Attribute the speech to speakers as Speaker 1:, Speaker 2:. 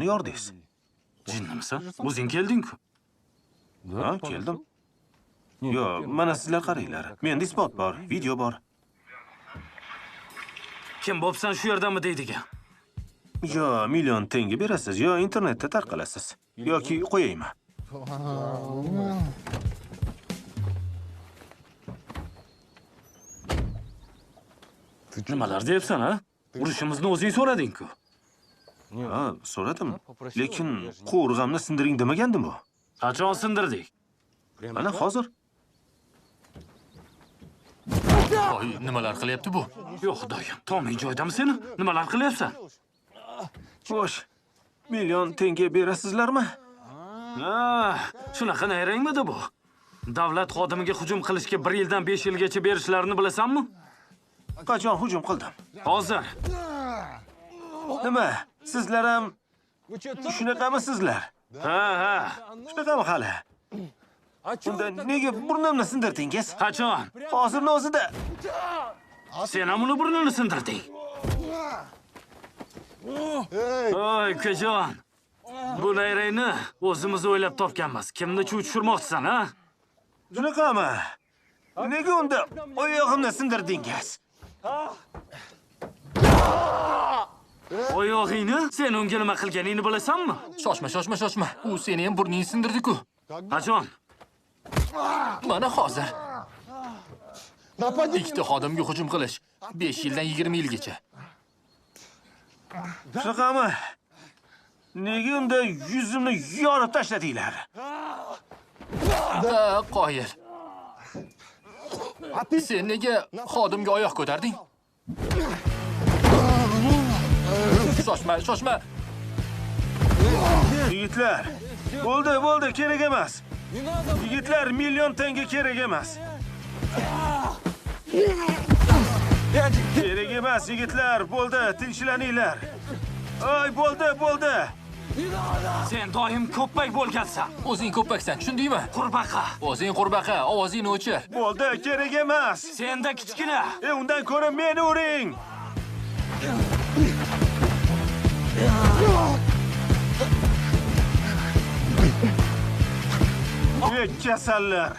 Speaker 1: Buni yordingiz.
Speaker 2: Jinnimisan? O'zing kelding-ku.
Speaker 1: Ha, keldim. Yo, mana sizlar qaranglar. Menda isbot bor, video bor.
Speaker 2: Kim bo'psan shu yerdami deydigan?
Speaker 1: Yo, million tenge berasiz, yo internetda tarqalasiz. Yoki qo'yaymi?
Speaker 2: Nimalar deyapsan, ha? Urushimizni o'zing so'rading-ku.
Speaker 1: Ha, so'radim. Lekin qo'rg'amni sindiring demagandim u.
Speaker 2: Qachon sindirdik?
Speaker 1: Mana hozir.
Speaker 3: Voy, nimalar qilyapti bu?
Speaker 2: Yo'q, xudoyim. Toming joydami seni? Nimalar qilyapsan?
Speaker 1: Xo'sh, million tenge berasizlarmi?
Speaker 2: Ha, shunaqa nayrangmidi bu? Davlat xodimiga hujum qilishga 1 yildan 5 yilgacha berishlarini bilasanmi?
Speaker 1: Qachon hujum qildim?
Speaker 2: Hozir.
Speaker 1: Nima? Sizlar ham shunaqami sizlar?
Speaker 2: Ha.
Speaker 1: Shunaqami hali? Unda nega burnimni sindirdingiz?
Speaker 2: Qachon?
Speaker 1: Hozirni o'zida.
Speaker 2: Sen ham uni burnini sindirding. Oy, ukajon. Bu nayrangni o'zimiz o'ylab topganmiz. Kimni chuv tushirmoqchisan, ha?
Speaker 1: Shunaqami? Nega unda oyog'imni sindirdingiz?
Speaker 2: Oyog'ingni? Sen unga nima qilganingni bilasanmi?
Speaker 3: Shoshma. U seni ham burningni sindirdi-ku.
Speaker 2: Qachon?
Speaker 3: Mana hozir. Ikkita xodimga hujum qilish 5 yildan 20 yilgacha.
Speaker 1: Shunaqami? Nega unda yuzimni yorib tashladinglar?
Speaker 3: Qoyil. Sen nega xodimga oyoq ko'tarding? Shoshma.
Speaker 1: Yigitlar, bo'ldi, kerak emas. Yigitlar, million tenge kerak emas. Kerak emas, yigitlar. Bo'ldi, tinchlaninglar. Oy, bo'ldi.
Speaker 2: Sen doim ko'ppak bo'lgansan.
Speaker 3: O'zing ko'ppaksan, tushundingmi?
Speaker 2: Qurbaqa.
Speaker 3: O'zing qurbaqa, ovozingni o'chir.
Speaker 1: Bo'ldi, kerak emas.
Speaker 2: Senda kichkina.
Speaker 1: Undan ko'ra meni uring. Kasallar.